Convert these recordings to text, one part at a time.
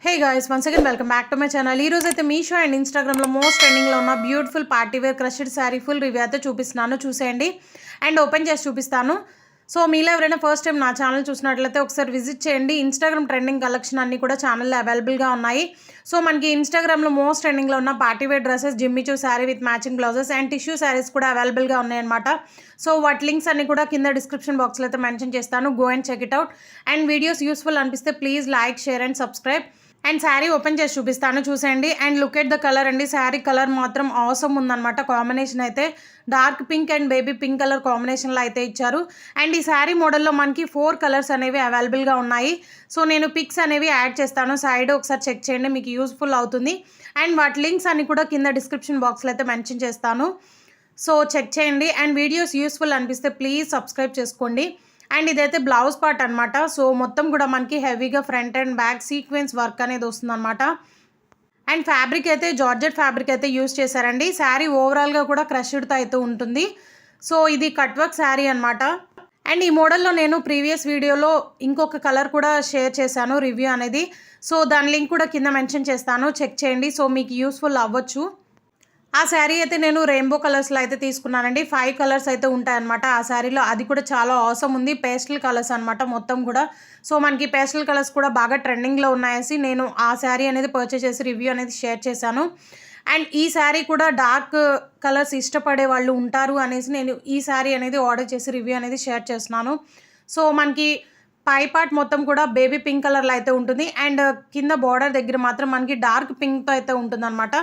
Hey guys once again welcome back to my channel. ఈ రోజు అయితే మీషో అండ్ ఇన్స్టాగ్రామ్లో మోస్ట్ ట్రెండింగ్లో ఉన్న beautiful party wear crushed sari full review అయితే చూపిస్తున్నాను, చూసేయండి. అండ్ ఓపెన్ చేసి చూపిస్తాను. సో మీలో ఎవరైనా ఫస్ట్ టైం నా ఛానల్ చూసినట్లయితే ఒకసారి విజిట్ చేయండి. ఇన్స్టాగ్రామ్ ట్రెండింగ్ కలెక్షన్ అన్నీ కూడా ఛానల్లో అవైలబుల్గా ఉన్నాయి. సో మనకి ఇన్స్టాగ్రామ్లో మోస్ట్ ట్రెండింగ్లో ఉన్న party wear dresses, Jimmy Choo sari with matching blouses and tissue saris కూడా అవైలబుల్గా ఉన్నాయన్నమాట. సో వాటి లింక్స్ అన్ని కూడా కింద డిస్క్రిప్షన్ బాక్స్లో అయితే మెన్షన్ చేస్తాను. Go and check it out. And videos useful అనిపిస్తే please like, share and subscribe. And sari open చేసి చూపిస్తాను, చూసేయండి. And look at the colour అండి. శారీ కలర్ మాత్రం ఆసమ్ ఉందన్నమాట. కాంబినేషన్ అయితే dark pink and baby pink colour కాంబినేషన్లో అయితే ఇచ్చారు. అండ్ ఈ శారీ మోడల్లో మనకి 4 కలర్స్ అనేవి అవైలబుల్గా ఉన్నాయి. సో నేను పిక్స్ అనేవి యాడ్ చేస్తాను, సైడ్ ఒకసారి చెక్ చేయండి, మీకు యూస్ఫుల్ అవుతుంది. అండ్ వాటి లింక్స్ అన్ని కూడా కింద డిస్క్రిప్షన్ బాక్స్లో అయితే మెన్షన్ చేస్తాను. సో చెక్ చేయండి. అండ్ వీడియోస్ యూస్ఫుల్ అనిపిస్తే ప్లీజ్ సబ్స్క్రైబ్ చేసుకోండి. అండ్ ఇదైతే బ్లౌజ్ పార్ట్ అనమాట. సో మొత్తం కూడా మనకి హెవీగా front and back sequence work అనేది వస్తుంది అనమాట. అండ్ ఫ్యాబ్రిక్ అయితే జార్జెట్ ఫ్యాబ్రిక్ అయితే యూస్ చేశారండి. శారీ ఓవరాల్గా కూడా క్రష్డ్తో అయితే ఉంటుంది. సో ఇది కట్ వర్క్ శారీ అనమాట. అండ్ ఈ మోడల్లో నేను ప్రీవియస్ వీడియోలో ఇంకొక కలర్ కూడా షేర్ చేశాను రివ్యూ అనేది. సో దాని లింక్ కూడా కింద మెన్షన్ చేస్తాను, చెక్ చేయండి. సో మీకు యూస్ఫుల్ అవ్వచ్చు. ఆ శారీ అయితే నేను రెయిన్బో కలర్స్లో అయితే తీసుకున్నానండి. 5 కలర్స్ అయితే ఉంటాయన్నమాట ఆ శారీలో. అది కూడా చాలా ఆసమ్ ఉంది. పేస్టల్ కలర్స్ అనమాట మొత్తం కూడా. సో మనకి పేస్టల్ కలర్స్ కూడా బాగా ట్రెండింగ్లో ఉన్నాయేసి నేను ఆ శారీ అనేది పర్చేస్ చేసి రివ్యూ అనేది షేర్ చేశాను. అండ్ ఈ శారీ కూడా డార్క్ కలర్స్ ఇష్టపడే వాళ్ళు ఉంటారు అనేసి నేను ఈ శారీ అనేది ఆర్డర్ చేసి రివ్యూ అనేది షేర్ చేస్తున్నాను. సో మనకి పై పార్ట్ మొత్తం కూడా బేబీ పింక్ కలర్లో అయితే ఉంటుంది. అండ్ కింద బార్డర్ దగ్గర మాత్రం మనకి డార్క్ పింక్తో అయితే ఉంటుంది అనమాట.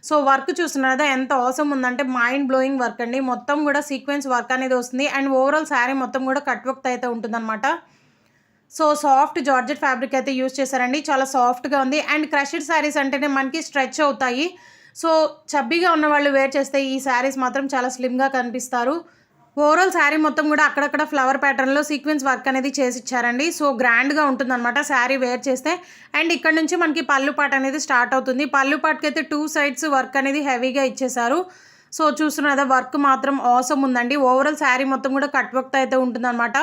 సో వర్క్ చూస్తున్నారు కదా ఎంత అవసరం ఉందంటే మైండ్ బ్లోయింగ్ వర్క్ అండి. మొత్తం కూడా సీక్వెన్స్ వర్క్ అనేది వస్తుంది. అండ్ ఓవరాల్ శారీ మొత్తం కూడా కట్ వర్క్ అయితే ఉంటుంది అనమాట. సో సాఫ్ట్ జార్జెట్ ఫ్యాబ్రిక్ అయితే యూజ్ చేశారండి, చాలా సాఫ్ట్గా ఉంది. అండ్ క్రష్డ్ శారీస్ అంటేనే మనకి స్ట్రెచ్ అవుతాయి. సో చబ్బీగా ఉన్న వాళ్ళు వేర్ చేస్తే ఈ శారీస్ మాత్రం చాలా స్లిమ్గా కనిపిస్తారు. ఓవరాల్ శారీ మొత్తం కూడా అక్కడక్కడ ఫ్లవర్ ప్యాటర్న్లో సీక్వెన్స్ వర్క్ అనేది చేసి ఇచ్చారండి. సో గ్రాండ్గా ఉంటుందన్నమాట శారీ వేర్ చేస్తే. అండ్ ఇక్కడ నుంచి మనకి పళ్ళు పాట్ అనేది స్టార్ట్ అవుతుంది. పళ్ళు పాట్కి అయితే 2 సైడ్స్ వర్క్ అనేది హెవీగా ఇచ్చేసారు. సో చూస్తున్నదా వర్క్ మాత్రం ఆసమ్ ఉందండి. ఓవరాల్ శారీ మొత్తం కూడా కట్ వర్క్తో అయితే ఉంటుందన్నమాట.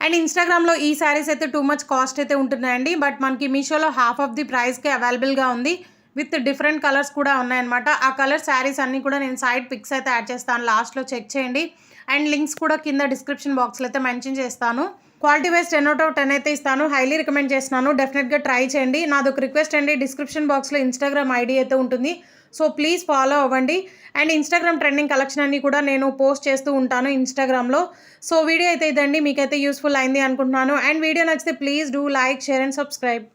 అండ్ ఇన్స్టాగ్రామ్లో ఈ శారీస్ అయితే టూ మచ్ కాస్ట్ అయితే ఉంటున్నాయండి. బట్ మనకి మీషోలో హాఫ్ ఆఫ్ ది ప్రైస్కి అవైలబుల్గా ఉంది. విత్ డిఫరెంట్ కలర్స్ కూడా ఉన్నాయన్నమాట. ఆ కలర్ శారీస్ అన్నీ కూడా నేను సైడ్ పిక్స్ అయితే యాడ్ చేస్తాను, లాస్ట్లో చెక్ చేయండి. అండ్ లింక్స్ కూడా కింద డిస్క్రిప్షన్ బాక్స్లో అయితే మెన్షన్ చేస్తాను. క్వాలిటీ వైజ్ 10 out of 10 అయితే ఇస్తాను. హైలీ రికమెండ్ చేస్తున్నాను, డెఫినెట్గా ట్రై చేయండి. నాదొక రిక్వెస్ట్ అండి, డిస్క్రిప్షన్ బాక్స్లో ఇన్స్టాగ్రామ్ ఐడి అయితే ఉంటుంది. సో ప్లీజ్ ఫాలో అవ్వండి. అండ్ ఇన్స్టాగ్రామ్ ట్రెండింగ్ కలెక్షన్ అన్ని కూడా నేను పోస్ట్ చేస్తూ ఉంటాను ఇన్స్టాగ్రామ్లో. సో వీడియో అయితే ఇదండి, మీకైతే యూస్ఫుల్ అయింది అనుకుంటున్నాను. అండ్ వీడియో నచ్చితే please do like, share and subscribe.